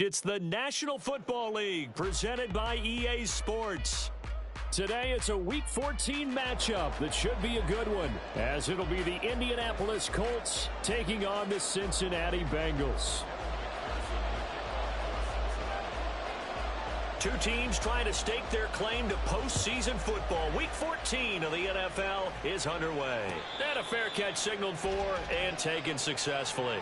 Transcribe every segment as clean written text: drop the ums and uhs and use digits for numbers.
It's the National Football League presented by EA Sports. Today it's a Week 14 matchup that should be a good one, as it'll be the Indianapolis Colts taking on the Cincinnati Bengals. Two teams trying to stake their claim to postseason football. Week 14 of the NFL is underway. And a fair catch signaled for and taken successfully.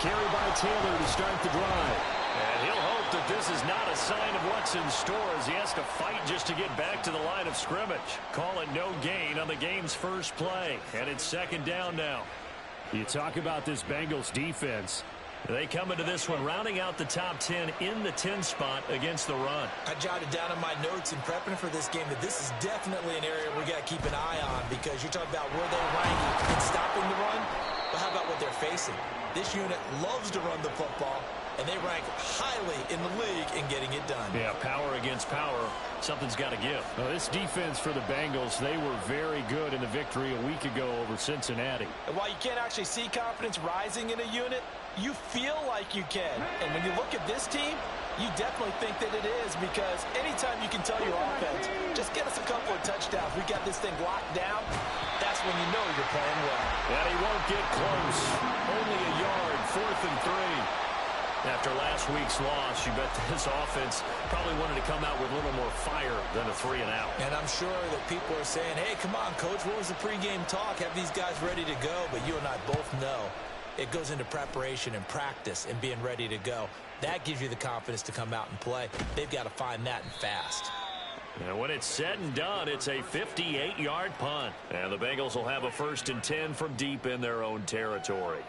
Carry by Taylor to start the drive. And he'll hope that this is not a sign of what's in store as he has to fight just to get back to the line of scrimmage. Call it no gain on the game's first play. And it's second down now. You talk about this Bengals defense. They come into this one rounding out the top 10 in the 10 spot against the run. I jotted down in my notes in prepping for this game that this is definitely an area we got to keep an eye on, because you're talking about where they rank in stopping the run. But how about what they're facing? This unit loves to run the football, and they rank highly in the league in getting it done. Yeah, power against power. Something's got to give. Well, this defense for the Bengals, they were very good in the victory a week ago over Cincinnati. And while you can't actually see confidence rising in a unit, you feel like you can. And when you look at this team, you definitely think that it is, because anytime you can tell your offense, just get us a couple of touchdowns, we got this thing locked down, that's when you know you're playing well. And he won't get close. Only a yard, 4th and 3. After last week's loss, you bet this offense probably wanted to come out with a little more fire than a 3 and out. And I'm sure that people are saying, hey, come on, Coach, what was the pregame talk? Have these guys ready to go? But you and I both know it goes into preparation and practice and being ready to go. That gives you the confidence to come out and play. They've got to find that and fast. And when it's said and done, it's a 58-yard punt. And the Bengals will have a 1st and 10 from deep in their own territory.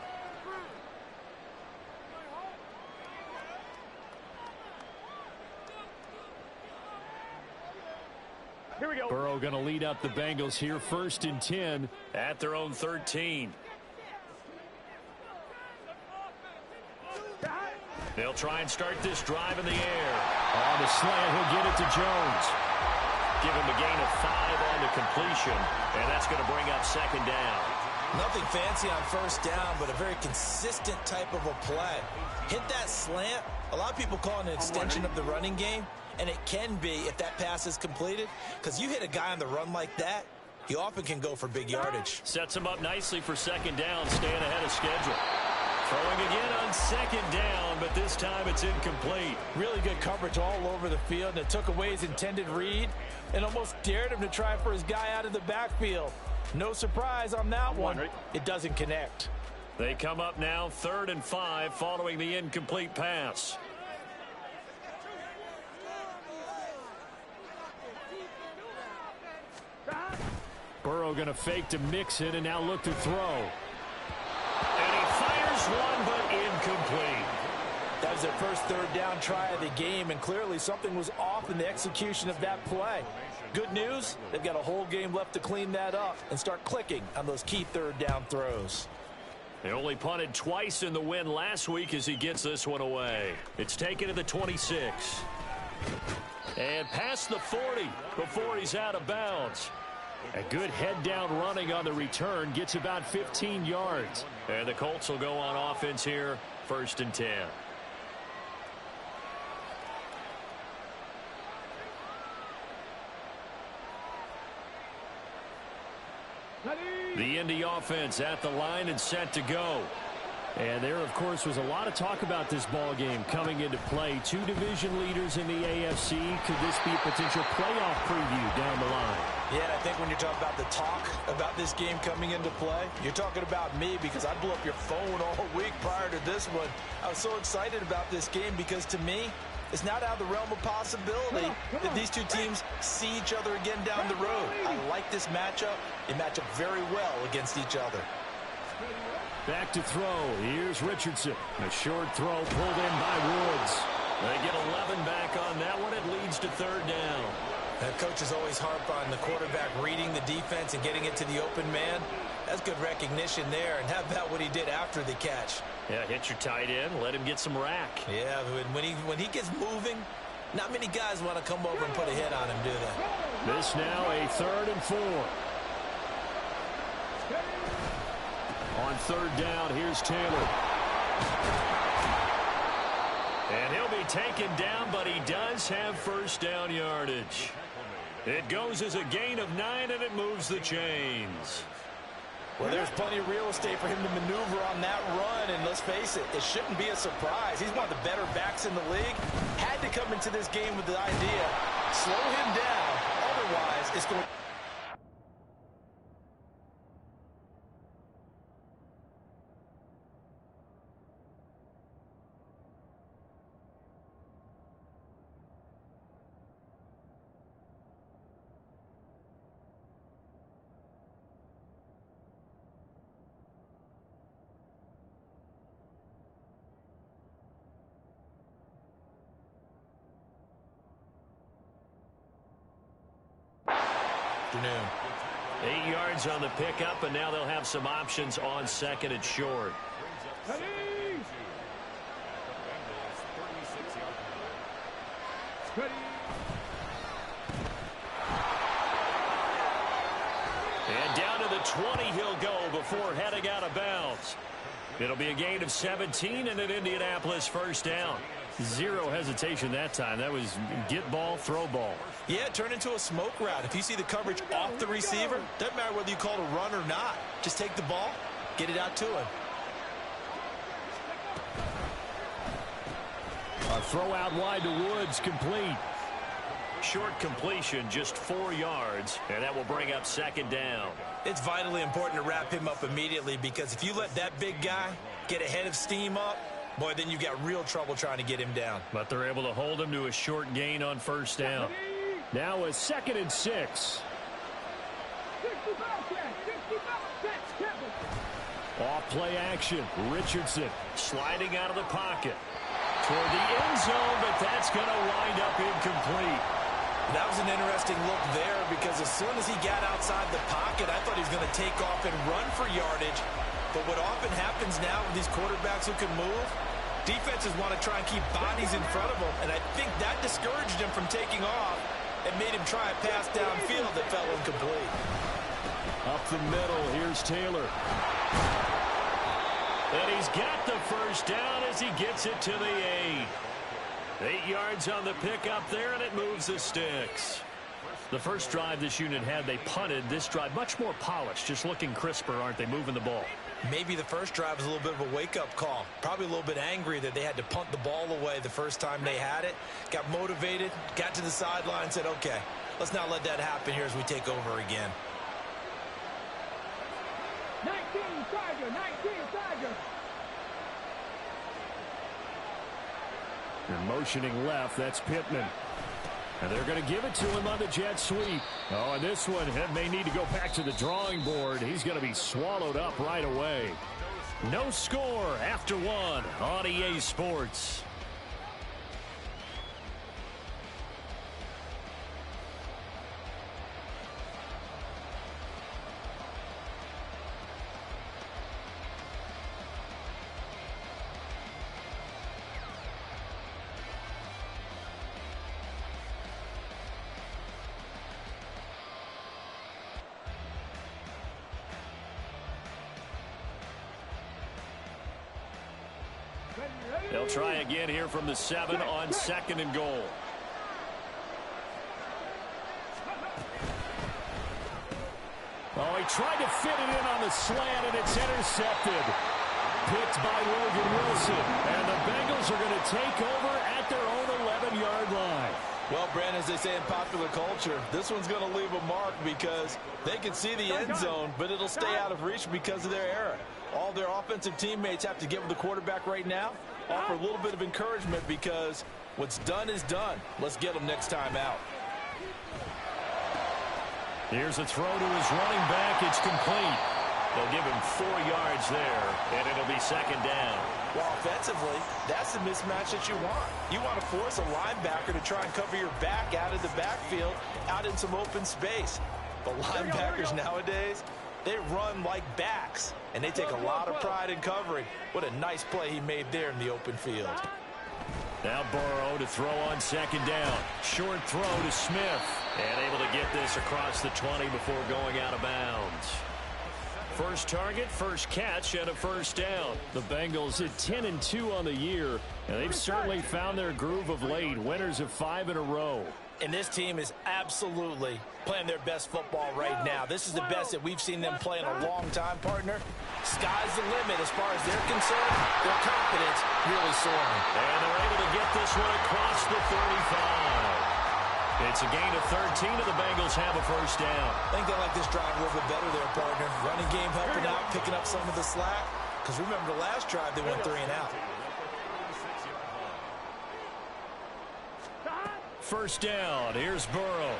Here we go. Burrow going to lead up the Bengals here, 1st and 10 at their own 13. They'll try and start this drive in the air. On the slant, he'll get it to Jones. Give him a gain of 5 on the completion, and that's going to bring up 2nd down. Nothing fancy on 1st down, but a very consistent type of a play. Hit that slant. A lot of people call it an extension of the running game, and it can be if that pass is completed, because you hit a guy on the run like that, he often can go for big yardage. Sets him up nicely for 2nd down, staying ahead of schedule. Throwing again on 2nd down, but this time it's incomplete. Really good coverage all over the field, and it took away his intended read and almost dared him to try for his guy out of the backfield. No surprise on that one. It doesn't connect. They come up now 3rd and 5 following the incomplete pass. Burrow going to fake to mix it and now look to throw. And he fires one, but incomplete. That was their first 3rd down try of the game, and clearly something was off in the execution of that play. Good news, they've got a whole game left to clean that up and start clicking on those key 3rd down throws. They only punted twice in the win last week as he gets this one away. It's taken to the 26. And past the 40 before he's out of bounds. A good head-down running on the return, gets about 15 yards. And the Colts will go on offense here, 1st and 10. The Indy offense at the line and set to go. And there, of course, was a lot of talk about this ball game coming into play. 2 division leaders in the AFC. Could this be a potential playoff preview down the line? Yeah, I think when you're talking about the talk about this game coming into play, you're talking about me, because I blew up your phone all week prior to this one. I was so excited about this game because, to me, it's not out of the realm of possibility that these two teams see each other again down the road. I like this matchup. They match up very well against each other. Back to throw. Here's Richardson. A short throw pulled in by Woods. They get 11 back on that one. It leads to 3rd down. Coaches always harp on the quarterback reading the defense and getting it to the open man. That's good recognition there. And how about what he did after the catch? Yeah, hit your tight end, let him get some rack. Yeah, when he gets moving, not many guys want to come over and put a hit on him, do they? This now a 3rd and 4. On 3rd down, here's Taylor. And he'll be taken down, but he does have first down yardage. It goes as a gain of 9, and it moves the chains. Well, there's plenty of real estate for him to maneuver on that run, and let's face it, it shouldn't be a surprise. He's one of the better backs in the league. Had to come into this game with the idea, slow him down, otherwise it's going to... Afternoon. 8 yards on the pickup, and now they'll have some options on 2nd and short. And down to the 20 he'll go before heading out of bounds. It'll be a gain of 17 and an Indianapolis first down. Zero hesitation that time. That was get ball, throw ball. Yeah, turn into a smoke route. If you see the coverage off the receiver, doesn't matter whether you call it a run or not. Just take the ball, get it out to him. A throw out wide to Woods, complete. Short completion, just 4 yards, and that will bring up 2nd down. It's vitally important to wrap him up immediately, because if you let that big guy get ahead of steam up, boy, then you've got real trouble trying to get him down. But they're able to hold him to a short gain on first down. Now a 2nd and 6. Off play action. Richardson sliding out of the pocket toward the end zone, but that's going to wind up incomplete. That was an interesting look there, because as soon as he got outside the pocket, I thought he was going to take off and run for yardage. But what often happens now with these quarterbacks who can move, defenses want to try and keep bodies in front of them, and I think that discouraged him from taking off and made him try a pass downfield that fell incomplete. Up the middle, here's Taylor. And he's got the first down as he gets it to the 8. 8 yards on the pickup there, and it moves the sticks. The first drive this unit had, they punted. This drive, much more polished, just looking crisper, aren't they, moving the ball? Maybe the first drive was a little bit of a wake-up call. Probably a little bit angry that they had to punt the ball away the first time they had it. Got motivated, got to the sideline, said, okay, let's not let that happen here as we take over again. 19 Tiger, 19 Tiger. They're motioning left. That's Pittman. And they're going to give it to him on the jet sweep. Oh, and this one may need to go back to the drawing board. He's going to be swallowed up right away. No score after 1 on EA Sports. They'll try again here from the 7 on 2nd and goal. Oh, he tried to fit it in on the slant, and it's intercepted. Picked by Logan Wilson. And the Bengals are going to take over at their own 11-yard line. Well, Brandon, as they say in popular culture, this one's going to leave a mark because they can see the end zone, but it'll stay out of reach because of their error. All their offensive teammates have to give the quarterback right now, offer a little bit of encouragement, because what's done is done. Let's get them next time out. Here's a throw to his running back. It's complete. They'll give him 4 yards there, and it'll be 2nd down. Well, offensively, that's the mismatch that you want. You want to force a linebacker to try and cover your back out of the backfield, out in some open space. But linebackers nowadays, They run like backs, and they take a lot of pride in covering. What a nice play he made there in the open field. Now Burrow to throw on second down. Short throw to Smith. And able to get this across the 20 before going out of bounds. First target, first catch, and a first down. The Bengals at 10-2 on the year, and they've certainly found their groove of late. Winners of 5 in a row. And this team is absolutely playing their best football right now. This is the best that we've seen them play in a long time, partner. Sky's the limit as far as they're concerned. Their confidence really soaring. And they're able to get this one across the 35. It's a gain of 13, and the Bengals have a first down. I think they like this drive a little bit better there, partner. Running game helping out, picking up some of the slack. Because remember the last drive, they went 3 and out. First down, here's Burrow.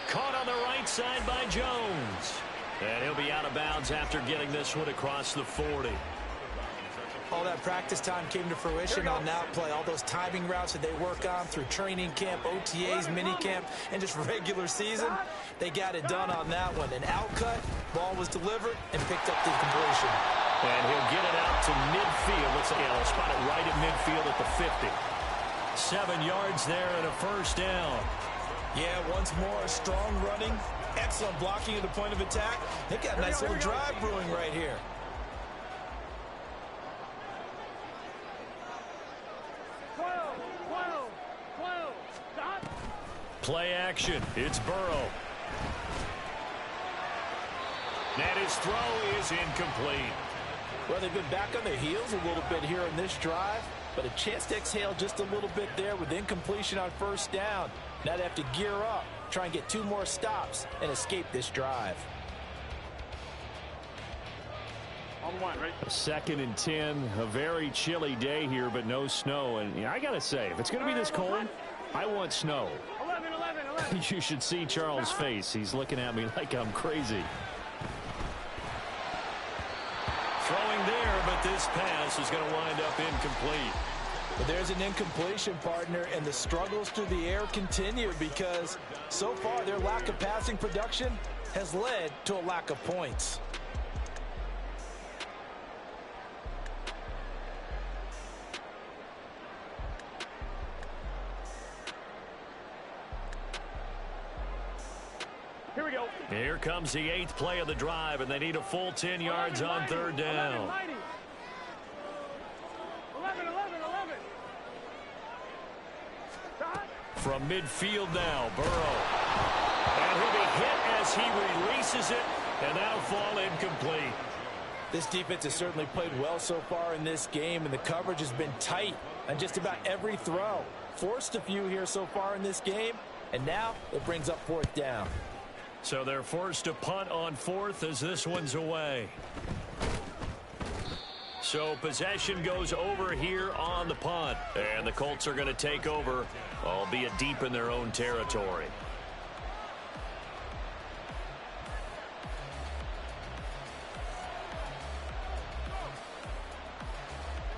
Caught on the right side by Jones. And he'll be out of bounds after getting this one across the 40. All that practice time came to fruition on that play. All those timing routes that they work on through training camp, OTAs, minicamp, and just regular season, they got it done on that one. An outcut, ball was delivered, and picked up the completion. And he'll get it out to midfield. They'll spot it right at midfield at the 50. 7 yards there and a first down. Yeah, once more, strong running, excellent blocking at the point of attack. They've got a nice little drive brewing right here. Play action. It's Burrow. And his throw is incomplete. Well, they've been back on their heels a little bit here in this drive, but a chance to exhale just a little bit there with incompletion on first down. Now they have to gear up, try and get 2 more stops, and escape this drive. On 1, right? 2nd and 10. A very chilly day here, but no snow. And I got to say, if it's going to be this cold, I want snow. 11. You should see Charles' face. He's looking at me like I'm crazy. Throwing there, but this pass is going to wind up incomplete. But there's an incompletion, partner, and the struggles through the air continue because so far their lack of passing production has led to a lack of points. Here we go. Here comes the 8th play of the drive, and they need a full 10 yards on 3rd down. 11. From midfield now, Burrow. And he'll be hit as he releases it, and that'll fall incomplete. This defense has certainly played well so far in this game, and the coverage has been tight on just about every throw. Forced a few here so far in this game, and now it brings up 4th down. So they're forced to punt on 4th as this one's away. So possession goes over here on the punt. And the Colts are going to take over, albeit deep in their own territory.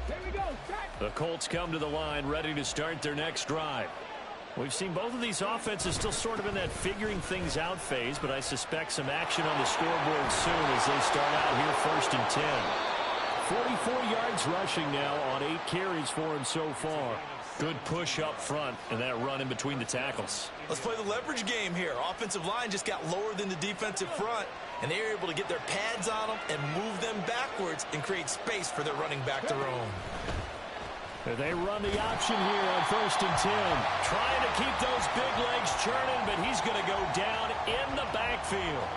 Here we go. The Colts come to the line ready to start their next drive. We've seen both of these offenses still sort of in that figuring things out phase, but I suspect some action on the scoreboard soon as they start out here 1st and 10. 44 yards rushing now on 8 carries for him so far. Good push up front and that run in between the tackles. Let's play the leverage game here. Offensive line just got lower than the defensive front, and they were able to get their pads on them and move them backwards and create space for their running back to roam. They run the option here on 1st and 10. Trying to keep those big legs churning, but he's going to go down in the backfield.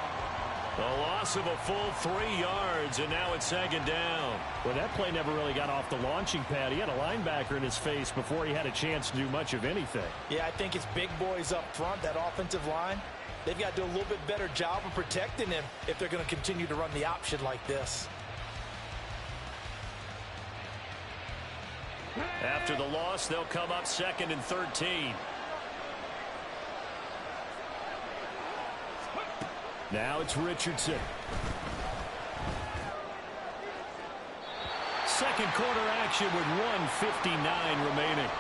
A loss of a full 3 yards, and now it's 2nd down. Well, that play never really got off the launching pad. He had a linebacker in his face before he had a chance to do much of anything. Yeah, I think it's big boys up front, that offensive line. They've got to do a little bit better job of protecting him if they're going to continue to run the option like this. After the loss, they'll come up 2nd and 13. Now it's Richardson. 2nd quarter action with 1:59 remaining.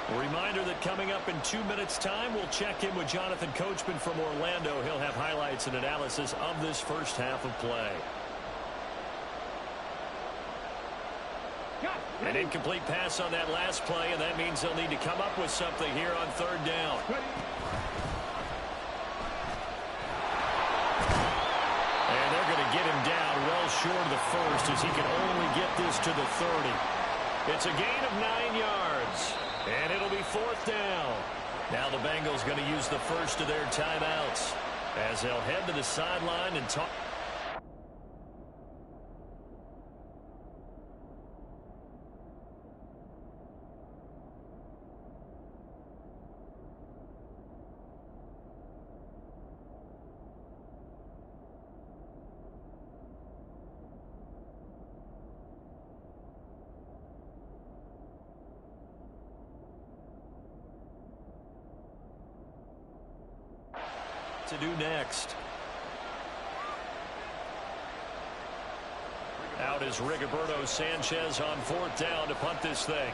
A reminder that coming up in 2 minutes' time, we'll check in with Jonathan Coachman from Orlando. He'll have highlights and analysis of this first half of play. An incomplete pass on that last play, and that means they'll need to come up with something here on third down. And they're going to get him down well short of the first as he can only get this to the 30. It's a gain of 9 yards, and it'll be fourth down. Now the Bengals going to use the first of their timeouts as they'll head to the sideline and talk. To do next. Out is Rigoberto Sanchez on fourth down to punt this thing.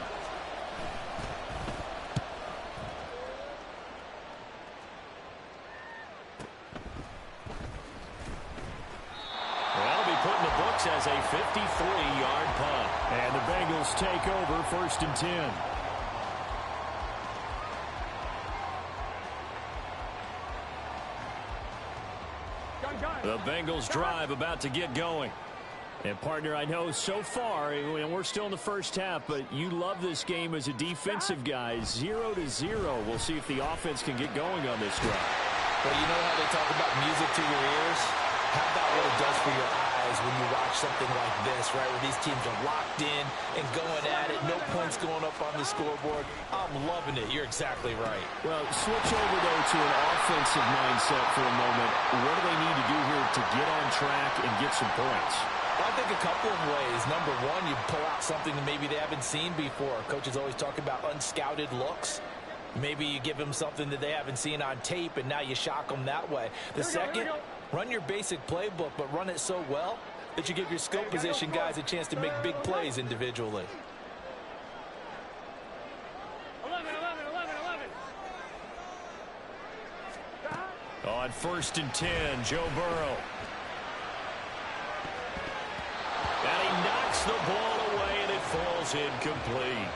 That'll be put in the books as a 53-yard punt. And the Bengals take over first and 10. The Bengals drive about to get going. And, partner, I know so far, and we're still in the first half, but you love this game as a defensive guy. 0-0. We'll see if the offense can get going on this drive. Well, you know how they talk about music to your ears? How about what it does for your eyes when you watch something like this, right, where these teams are locked in and going at it, no points going up on the scoreboard. I'm loving it. You're exactly right. Well, switch over, though, to an offensive mindset for a moment. What do they need to do here to get on track and get some points? Well, I think a couple of ways. Number one, you pull out something that maybe they haven't seen before. Coaches always talk about unscouted looks. Maybe you give them something that they haven't seen on tape, and now you shock them that way. The second, run your basic playbook, but run it so well that you give your skill position guys a chance to make big plays individually. 11. On first and 10, Joe Burrow. And he knocks the ball away, and it falls incomplete.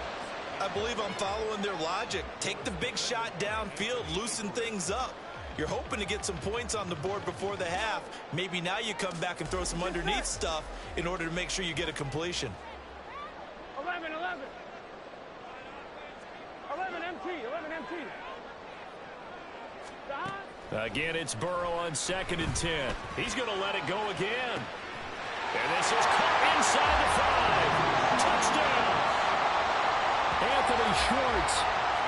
I believe I'm following their logic. Take the big shot downfield, loosen things up. You're hoping to get some points on the board before the half. Maybe now you come back and throw some underneath stuff in order to make sure you get a completion. 11 empty. Again, it's Burrow on second and 10. He's going to let it go again. And this is caught inside the 5. Touchdown. Anthony Schwartz,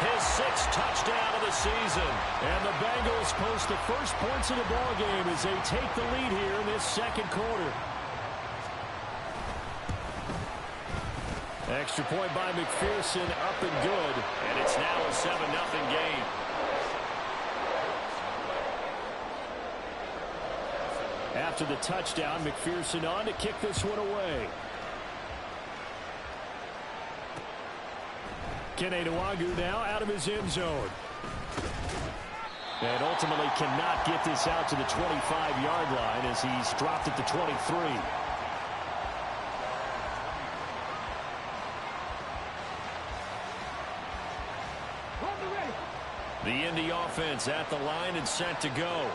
his 6th touchdown of the season. And the Bengals post the first points of the ballgame as they take the lead here in this second quarter. Extra point by McPherson, up and good. And it's now a 7-0 game. After the touchdown, McPherson on to kick this one away. Kene Nwangwu now out of his end zone. And ultimately cannot get this out to the 25-yard line as he's dropped at the 23. The Indy offense at the line and set to go.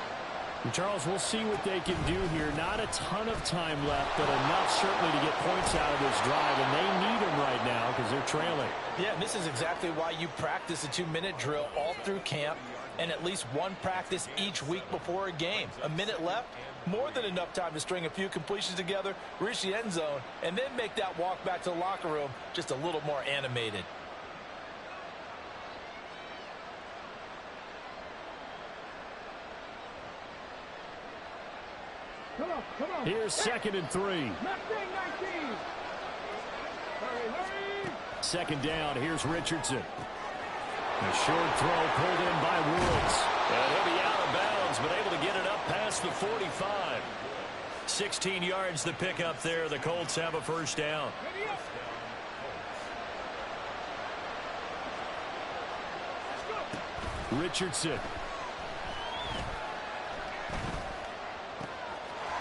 And Charles, we'll see what they can do here. Not a ton of time left, but enough certainly to get points out of this drive, and they need them right now because they're trailing. Yeah, and this is exactly why you practice a 2-minute drill all through camp and at least one practice each week before a game. A minute left, more than enough time to string a few completions together, reach the end zone, and then make that walk back to the locker room just a little more animated. Come on. Here's second and 3. 19. Hurry. Second down, here's Richardson. A short throw pulled in by Woods. And he'll be out of bounds, but able to get it up past the 45. 16 yards the pickup there. The Colts have a first down. Richardson.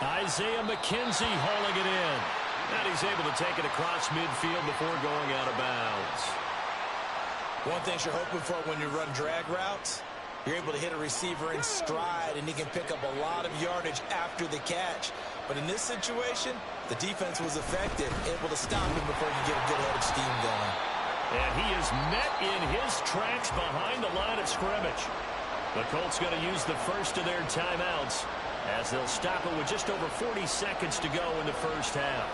Isaiah McKenzie hauling it in. And he's able to take it across midfield before going out of bounds. One thing you're hoping for when you run drag routes, you're able to hit a receiver in stride, and he can pick up a lot of yardage after the catch. But in this situation, the defense was effective, able to stop him before you get a good head of steam going. And he is met in his tracks behind the line of scrimmage. The Colts going to use the first of their timeouts as they'll stop it with just over 40 seconds to go in the first half.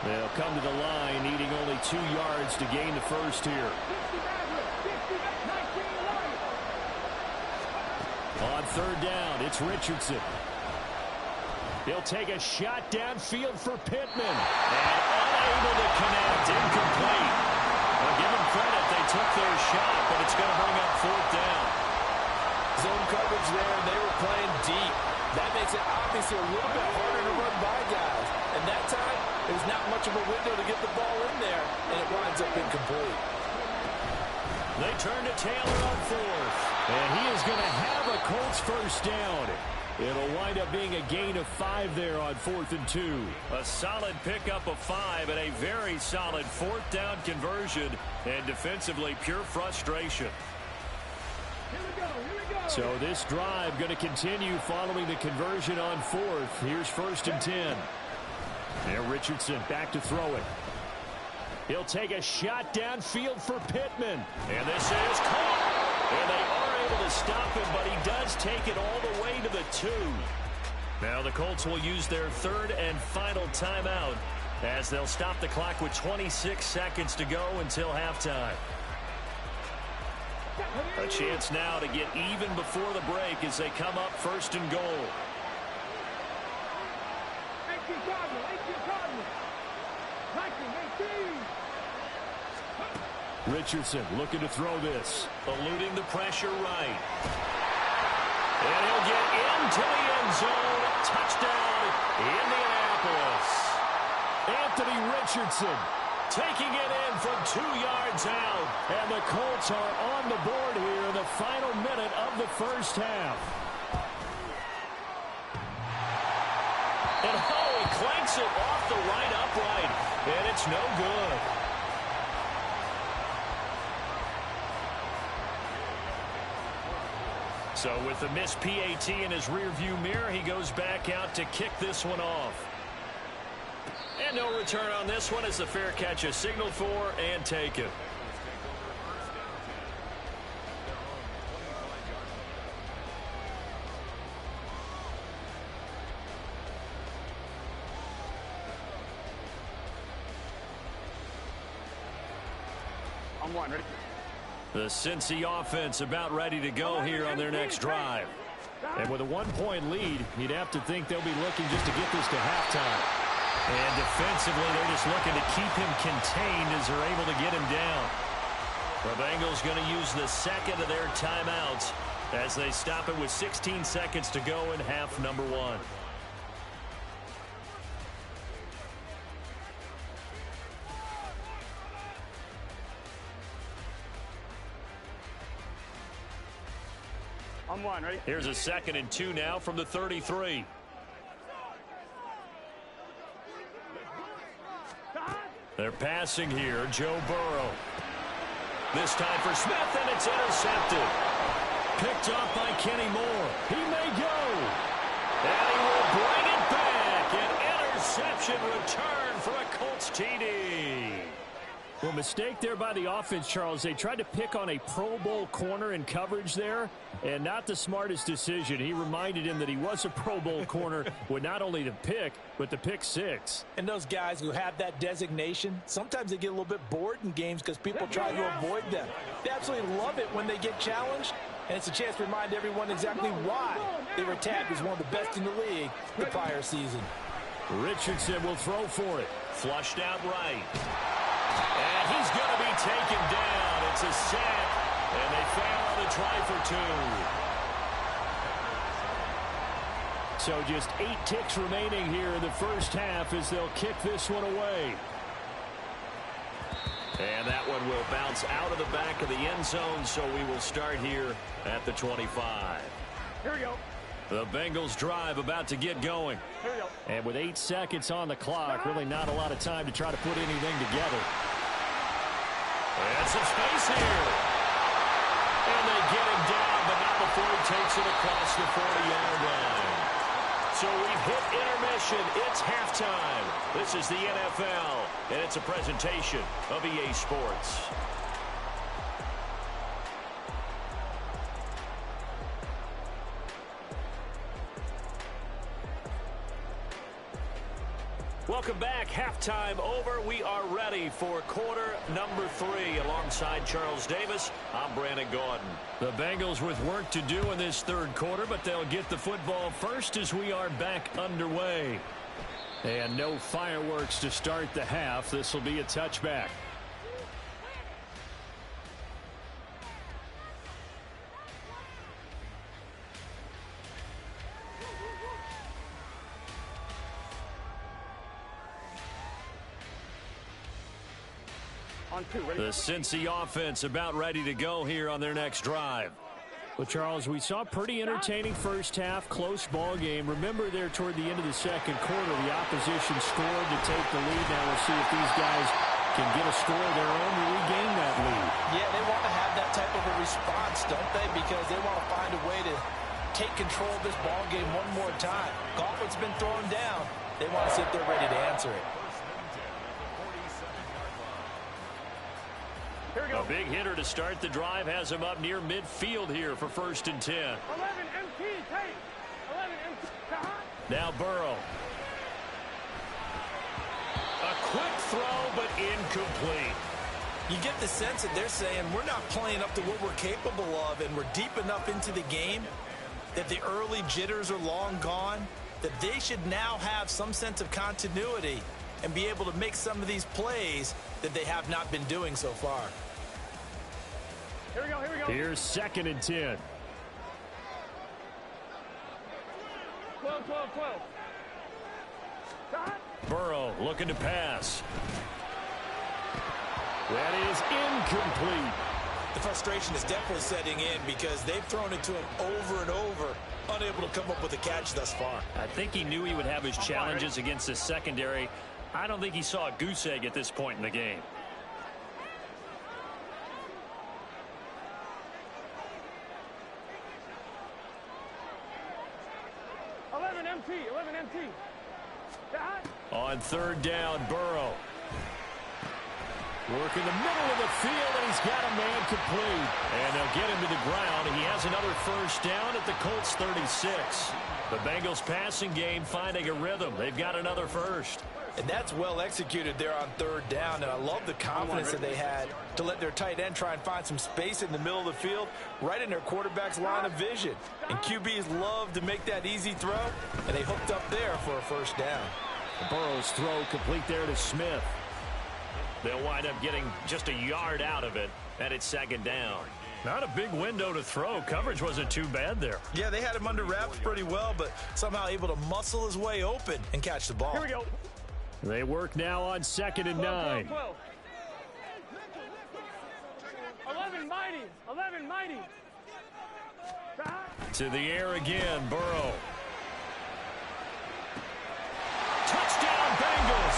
They'll come to the line needing only 2 yards to gain the first here. On third down, it's Richardson. He'll take a shot downfield for Pittman. And unable to connect, incomplete. Well, give them credit, they took their shot, but it's going to bring up fourth down. Zone coverage there, and they were playing deep. That makes it obviously a little bit harder to run by guys. And that time, there's not much of a window to get the ball in there, and it winds up incomplete. They turn to Taylor on fourth. And he is going to have a Colts first down. It'll wind up being a gain of 5 there on 4th and 2. A solid pickup of 5 and a very solid fourth down conversion. And defensively, pure frustration. So this drive going to continue following the conversion on 4th. Here's 1st and 10. And Richardson back to throw it. He'll take a shot downfield for Pittman. And this is caught. And they are able to stop him, but he does take it all the way to the 2. Now the Colts will use their third and final timeout as they'll stop the clock with 26 seconds to go until halftime. A chance now to get even before the break as they come up 1st and goal. Richardson looking to throw this. Eluding the pressure right. And he'll get into the end zone. Touchdown, Indianapolis. Anthony Richardson taking it in from 2 yards out. And the Colts are on the board here in the final minute of the first half. And he clanks it off the right upright. And it's no good. So with the missed PAT in his rearview mirror, he goes back out to kick this one off. And no return on this one as the fair catch is signaled for and taken. I'm one, ready? The Cincy offense about ready to go here on their next drive. And with a 1-point lead, you'd have to think they'll be looking just to get this to halftime. And defensively, they're just looking to keep him contained as they're able to get him down. The Bengals going to use the second of their timeouts as they stop it with 16 seconds to go in half number 1. I'm one, ready? Here's a 2nd and 2 now from the 33. They're passing here, Joe Burrow. This time for Smith, and it's intercepted. Picked off by Kenny Moore. He may go. And he will bring it back. An interception return for a Colts TD. Well, mistake there by the offense, Charles. They tried to pick on a Pro Bowl corner in coverage there, and not the smartest decision. He reminded him that he was a Pro Bowl corner with not only the pick, but the pick 6. And those guys who have that designation, sometimes they get a little bit bored in games because people try to avoid them. They absolutely love it when they get challenged, and it's a chance to remind everyone exactly why they were tagged as one of the best in the league the prior season. Richardson will throw for it. Flushed out right. And he's going to be taken down. It's a sack, and they fail on the try for 2. So just 8 ticks remaining here in the first half as they'll kick this one away. And that one will bounce out of the back of the end zone, so we will start here at the 25. Here we go. The Bengals drive about to get going. Here we go. And with 8 seconds on the clock, really not a lot of time to try to put anything together. And some space here. And they get him down, but not before he takes it across the 40-yard line. So we've hit intermission. It's halftime. This is the NFL, and it's a presentation of EA Sports. Welcome back. Halftime over. We are ready for quarter number 3. Alongside Charles Davis, I'm Brandon Gordon. The Bengals with work to do in this third quarter, but they'll get the football first as we are back underway. And no fireworks to start the half. This will be a touchback. The Cincy offense about ready to go here on their next drive. Well, Charles, we saw a pretty entertaining first half, close ball game. Remember there toward the end of the second quarter, the opposition scored to take the lead. Now we'll see if these guys can get a score of their own to regain that lead. Yeah, they want to have that type of a response, don't they? Because they want to find a way to take control of this ball game one more time. Gauntlet's been thrown down. They want to see if they're ready to answer it. A big hitter to start the drive has him up near midfield here for 1st and 10. 11 MT, take. 11 MT. Now Burrow. A quick throw, but incomplete. You get the sense that they're saying we're not playing up to what we're capable of, and we're deep enough into the game that the early jitters are long gone, that they should now have some sense of continuity and be able to make some of these plays that they have not been doing so far. Here we go, here we go. Here's 2nd and 10. 12, 12, 12. Burrow looking to pass. That is incomplete. The frustration is definitely setting in because they've thrown it to him over and over, unable to come up with a catch thus far. I think he knew he would have his challenges against the secondary. I don't think he saw a goose egg at this point in the game. 11 MT, 11 MT. On 3rd down, Burrow. Working the middle of the field, and he's got a man complete. And they'll get him to the ground. He has another 1st down at the Colts 36. The Bengals passing game finding a rhythm. They've got another 1st. And that's well executed there on 3rd down, and I love the confidence that they had to let their tight end try and find some space in the middle of the field, right in their quarterback's line of vision. And QBs love to make that easy throw, and they hooked up there for a 1st down. Burrow's throw complete there to Smith. They'll wind up getting just a yard out of it, and it's 2nd down. Not a big window to throw. Coverage wasn't too bad there. Yeah, they had him under wraps pretty well, but somehow able to muscle his way open and catch the ball. Here we go. They work now on 2nd and 9. 12. 11 mighty. 11 mighty. To the air again, Burrow. Touchdown, Bengals.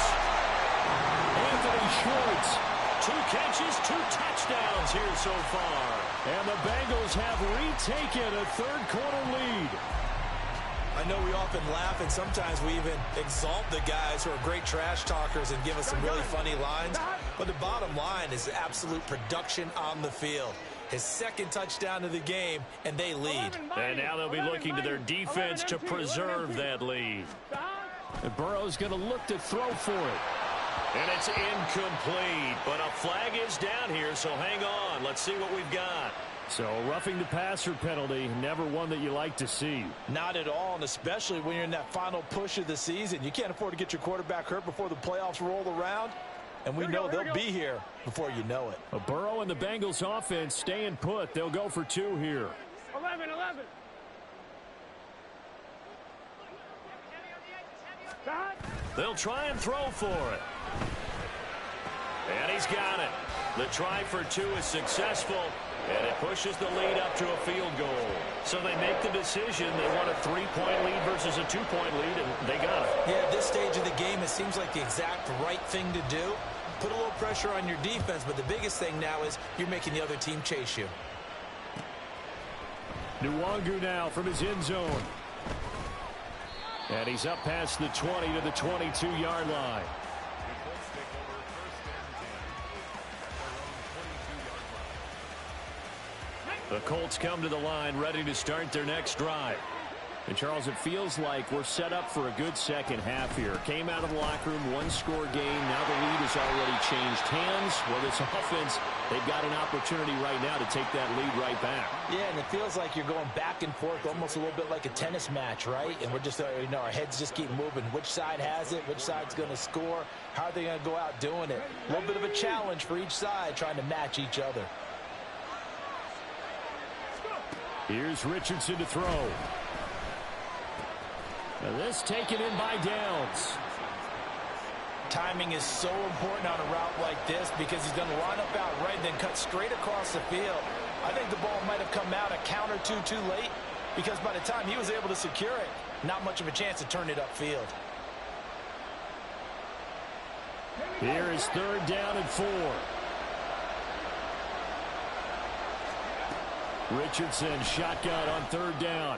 Anthony Schwartz. 2 catches, 2 touchdowns here so far. And the Bengals have retaken a 3rd quarter lead. I know we often laugh, and sometimes we even exalt the guys who are great trash talkers and give us some really funny lines. But the bottom line is absolute production on the field. His 2nd touchdown of the game, and they lead. And now they'll be looking to their defense to preserve that lead. And Burrow's going to look to throw for it. And it's incomplete, but a flag is down here, so hang on. Let's see what we've got. So roughing the passer penalty, never one that you like to see. Not at all, and especially when you're in that final push of the season. You can't afford to get your quarterback hurt before the playoffs roll around, and we know they'll be here before you know it. A Burrow and the Bengals offense staying put. They'll go for 2 here. 11. They'll try and throw for it. And he's got it. The try for two is successful, and it pushes the lead up to a field goal. So they make the decision. They want a 3-point lead versus a 2-point lead, and they got it. Yeah, at this stage of the game, it seems like the exact right thing to do. Put a little pressure on your defense, but the biggest thing now is you're making the other team chase you. Nwangu now from his end zone. And he's up past the 20 to the 22-yard line. The Colts come to the line ready to start their next drive. And, Charles, it feels like we're set up for a good second half here. Came out of the locker room, one-score game. Now the lead has already changed hands. Well, this offense, they've got an opportunity right now to take that lead right back. Yeah, and it feels like you're going back and forth, almost a little bit like a tennis match, right? And we're just, our heads just keep moving. Which side has it? Which side's going to score? How are they going to go out doing it? A little bit of a challenge for each side, trying to match each other. Here's Richardson to throw. And this taken in by Downs. Timing is so important on a route like this because he's going to line up out right and then cut straight across the field. I think the ball might have come out a count or two too late because by the time he was able to secure it, not much of a chance to turn it upfield. Here is 3rd down and 4. Richardson shotgun on 3rd down.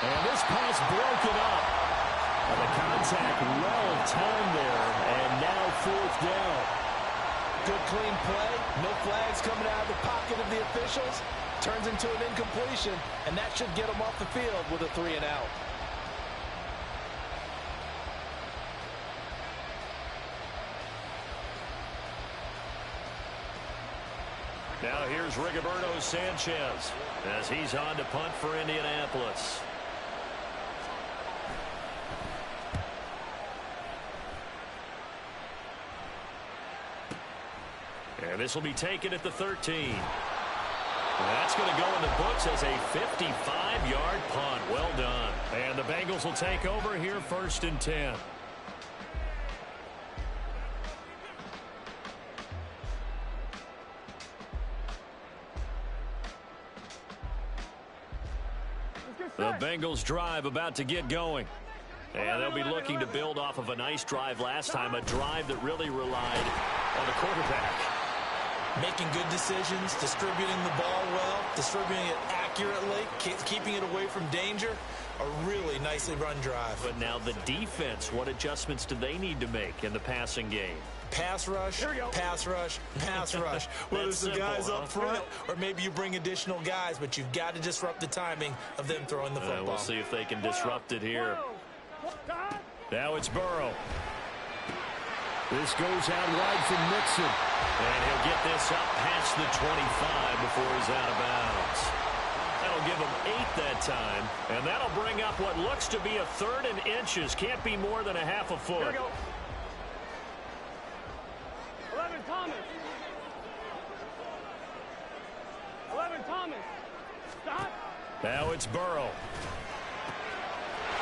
And this pass broken up. And the contact well timed there. And now 4th down. Good clean play. No flags coming out of the pocket of the officials. Turns into an incompletion. And that should get them off the field with a 3-and-out. Now here's Rigoberto Sanchez as he's on to punt for Indianapolis. And this will be taken at the 13. And that's going to go in the books as a 55-yard punt. Well done. And the Bengals will take over here 1st and 10. The Bengals drive about to get going. And they'll be looking to build off of a nice drive last time, a drive that really relied on the quarterback. Making good decisions, distributing the ball well, distributing it accurately, keeping it away from danger. A really nicely run drive. But now the defense, what adjustments do they need to make in the passing game? Pass rush, pass rush, pass rush. Whether it's the guys up front or maybe you bring additional guys, but you've got to disrupt the timing of them throwing the football. We'll see if they can disrupt it here. Now it's Burrow. This goes out wide from Mixon. And he'll get this up past the 25 before he's out of bounds. That'll give him 8 that time. And that'll bring up what looks to be a 3rd and inches. Can't be more than a half a foot. Here we go. 11 Thomas. 11 Thomas. Stop. Now it's Burrow.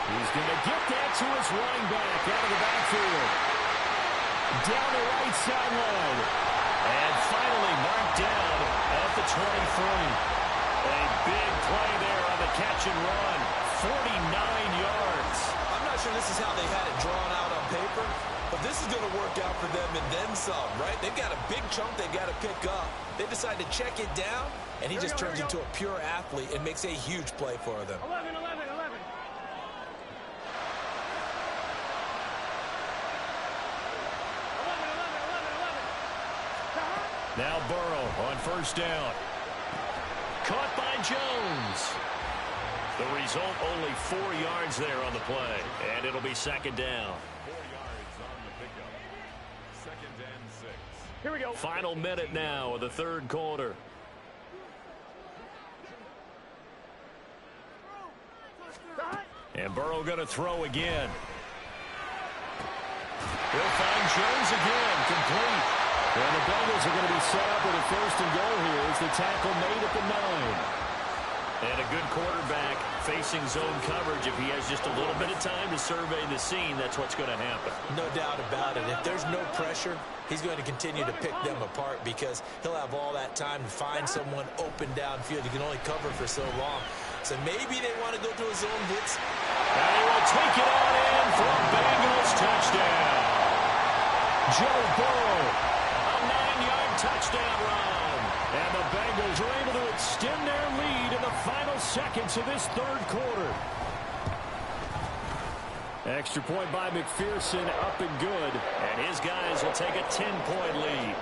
He's going to get that to his running back out of the backfield. Down the right sideline. And finally marked down at the 23. A big play there on the catch and run. 49 yards. I'm not sure this is how they had it drawn out on paper, but this is going to work out for them and then some, right? They've got a big chunk they've got to pick up. They decide to check it down, and he just turns into a pure athlete and makes a huge play for them. 11, 11, 11. Now Burrow on 1st down. Caught by Jones. The result, only 4 yards there on the play. And it'll be 2nd down. 4 yards on the pickup. 2nd and 6. Here we go. Final minute now of the 3rd quarter. And Burrow going to throw again. He'll find Jones again, complete. And the Bengals are going to be set up with a 1st and goal here as the tackle made at the 9. And a good quarterback facing zone coverage. If he has just a little bit of time to survey the scene, that's what's going to happen. No doubt about it. If there's no pressure, he's going to continue to pick them apart because he'll have all that time to find someone open downfield. He can only cover for so long. So maybe they want to go to a zone blitz. And he will take it on in for a Bengals touchdown. Joe Burrow, a 9-yard touchdown run. And the Bengals are able to extend their lead in the final seconds of this third quarter. Extra point by McPherson, up and good. And his guys will take a 10-point lead.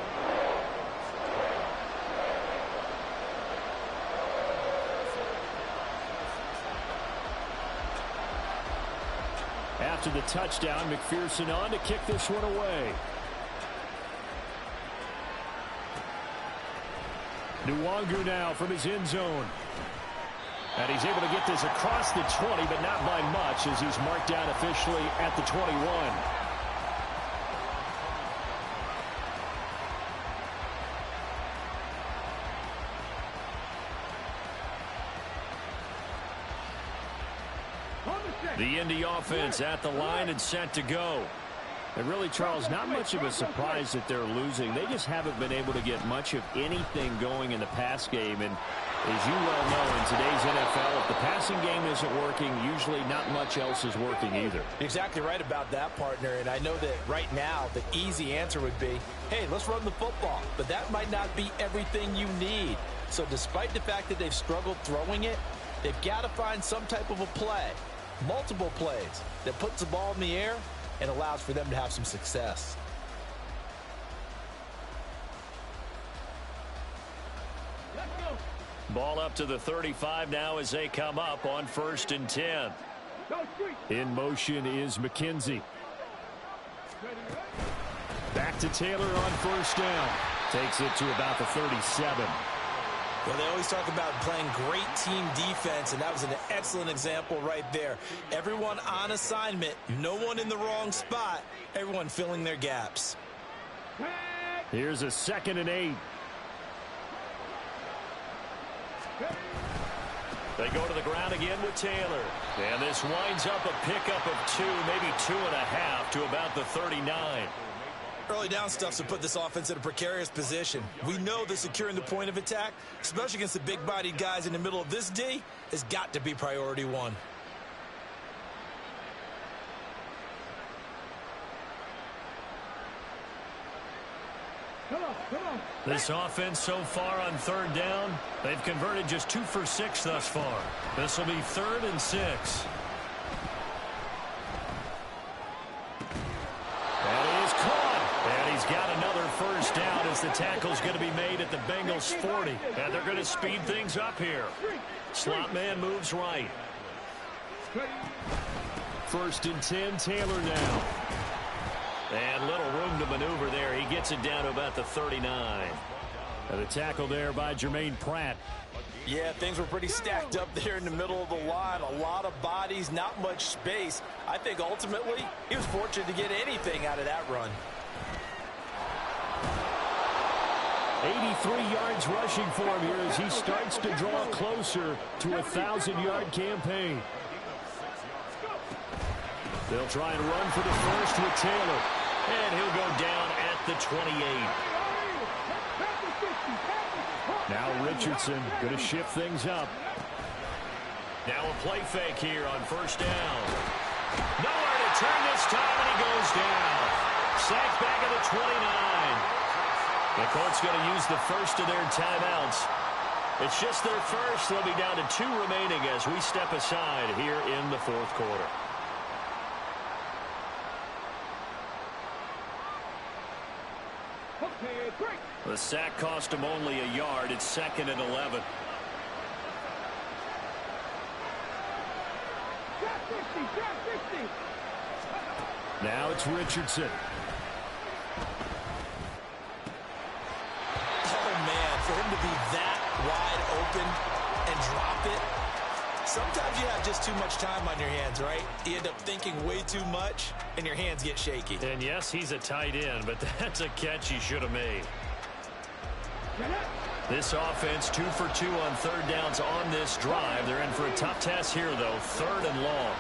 After the touchdown, McPherson on to kick this one away. Nwangu now from his end zone. And he's able to get this across the 20, but not by much as he's marked down officially at the 21. The Indy offense at the line and set to go. And really, Charles, not much of a surprise that they're losing. They just haven't been able to get much of anything going in the pass game. And as you well know, in today's NFL, if the passing game isn't working, usually not much else is working either. Exactly right about that, partner. And I know that right now the easy answer would be, hey, let's run the football. But that might not be everything you need. So despite the fact that they've struggled throwing it, they've got to find some type of a play, multiple plays, that puts the ball in the air and allows for them to have some success. Ball up to the 35 now as they come up on 1st and 10. In motion is McKenzie. Back to Taylor on 1st down. Takes it to about the 37. Well, they always talk about playing great team defense, and that was an excellent example right there. Everyone on assignment, no one in the wrong spot, everyone filling their gaps. Here's a 2nd and 8. They go to the ground again with Taylor. And this winds up a pickup of 2, maybe 2.5 to about the 39. Early down stuff to put this offense in a precarious position. We know that securing the point of attack, especially against the big-bodied guys in the middle of this D, has got to be priority one. This offense so far on 3rd down, they've converted just 2 for 6 thus far. This will be 3rd and 6. Got another 1st down as the tackle's going to be made at the Bengals 40. And they're going to speed things up here. Slot man moves right. 1st and 10, Taylor now. And little room to maneuver there. He gets it down to about the 39. And the tackle there by Jermaine Pratt. Yeah, things were pretty stacked up there in the middle of the line. A lot of bodies, not much space. I think ultimately he was fortunate to get anything out of that run. 83 yards rushing for him here as he starts to draw closer to a 1,000-yard campaign. They'll try and run for the 1st with Taylor. And he'll go down at the 28. Now Richardson going to shift things up. Now a play fake here on 1st down. Nowhere to turn this time, and he goes down. Sacked back at the 29. The Colts going to use the 1st of their timeouts. It's just their 1st. They'll be down to 2 remaining as we step aside here in the 4th quarter. The sack cost him only a yard. It's 2nd and 11. Now it's Richardson. For him to be that wide open and drop it, sometimes you have just too much time on your hands, right? You end up thinking way too much, and your hands get shaky. And yes, he's a tight end, but that's a catch he should have made. This offense 2 for 2 on third downs on this drive. They're in for a tough task here, though. Third and long.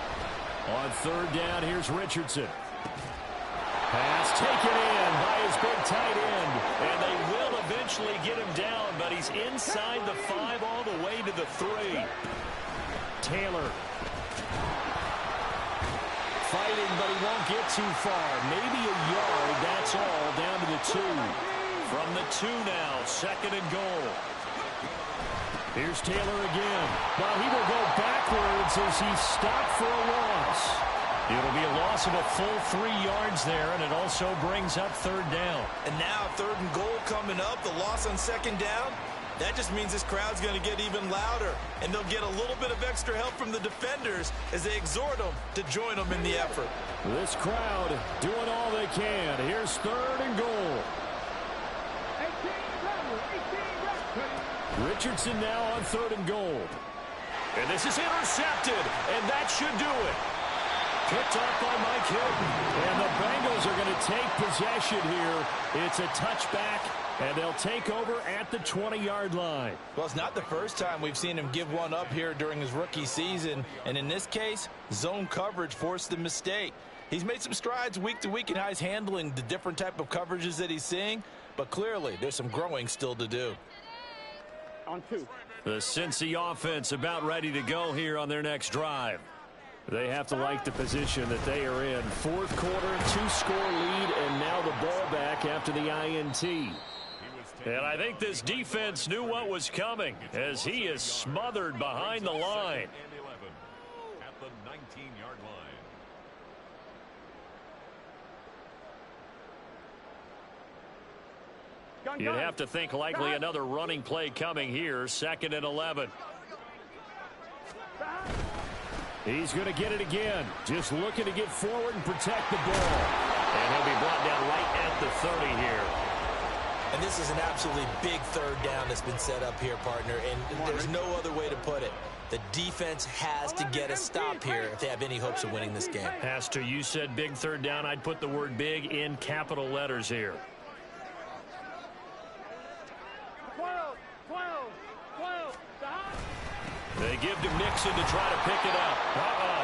On third down, here's Richardson. Pass taken in by his big tight end. And they will eventually get him down, but he's inside the 5 all the way to the 3. Taylor. Fighting, but he won't get too far. Maybe a yard, that's all, down to the 2. From the 2 now, second and goal. Here's Taylor again. But he will go backwards as he's stopped for a loss. It'll be a loss of a full 3 yards there, and it also brings up third down. And now third and goal coming up, the loss on second down. That just means this crowd's going to get even louder, and they'll get a little bit of extra help from the defenders as they exhort them to join them in the effort. This crowd doing all they can. Here's third and goal. 18 Richardson now on third and goal. And this is intercepted, and that should do it. Picked off by Mike Hilton. And the Bengals are going to take possession here. It's a touchback, and they'll take over at the 20-yard line. Well, it's not the first time we've seen him give one up here during his rookie season. And in this case, zone coverage forced the mistake. He's made some strides week to week in how he's handling the different type of coverages that he's seeing. But clearly, there's some growing still to do. On 2. The Cincy offense about ready to go here on their next drive. They have to like the position that they are in. Fourth quarter, 2-score lead, and now the ball back after the INT. And I think this defense knew what was coming as he is smothered behind the line. At the 19-yard line. You'd have to think likely another running play coming here. 2nd and 11. He's going to get it again. Just looking to get forward and protect the ball. And he'll be brought down right at the 30 here. And this is an absolutely big third down that's been set up here, partner. And there's no other way to put it. The defense has to get a stop here if they have any hopes of winning this game. Pastor, you said big third down. I'd put the word big in capital letters here. 12. They give to Mixon to try to pick it up.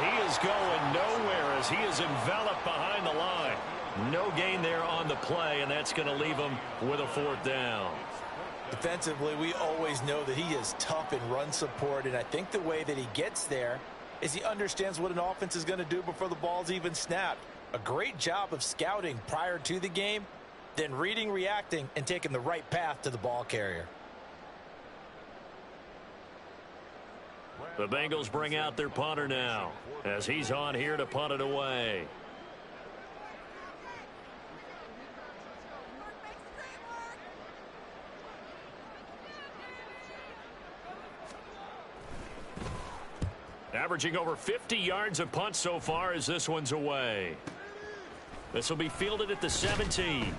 He is going nowhere as he is enveloped behind the line. No gain there on the play, and that's going to leave him with a 4th down. Defensively, we always know that he is tough in run support, and I think the way that he gets there is he understands what an offense is going to do before the ball's even snapped. A great job of scouting prior to the game, then reading, reacting, and taking the right path to the ball carrier. The Bengals bring out their punter now as he's on here to punt it away. Averaging over 50 yards a punt so far as this one's away. This will be fielded at the 17.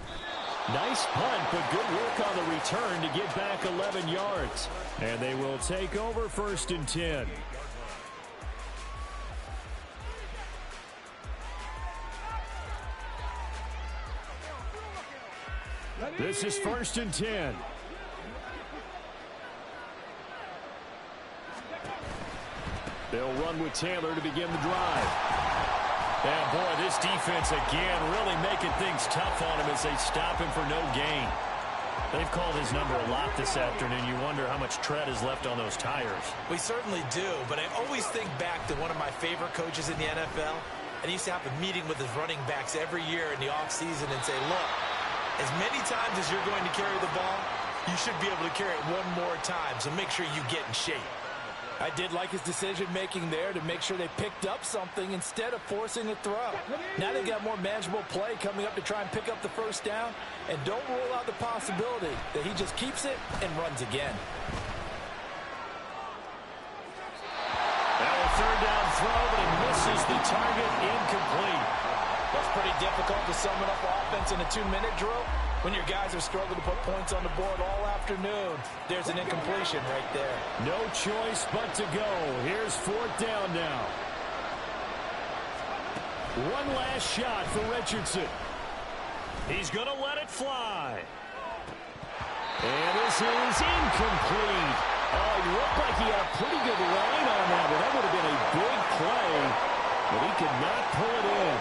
Nice punt, but good work on the return to get back 11 yards. And they will take over 1st and 10. This is 1st and 10. They'll run with Taylor to begin the drive. And boy, this defense again really making things tough on him as they stop him for no gain. They've called his number a lot this afternoon. You wonder how much tread is left on those tires. We certainly do, but I always think back to one of my favorite coaches in the NFL. And he used to have a meeting with his running backs every year in the offseason and say, look, as many times as you're going to carry the ball, you should be able to carry it one more time, so make sure you get in shape. I did like his decision-making there to make sure they picked up something instead of forcing a throw. Now they got more manageable play coming up to try and pick up the 1st down, and don't rule out the possibility that he just keeps it and runs again. Now a 3rd down throw, but it misses the target, incomplete. That's pretty difficult to sum up offense in a 2-minute drill. When your guys have struggled to put points on the board all afternoon, there's an incompletion right there. No choice but to go. Here's 4th down now. One last shot for Richardson. He's going to let it fly. And this is incomplete. Oh, it looked like he had a pretty good line on that, but that would have been a big play, but he could not pull it in.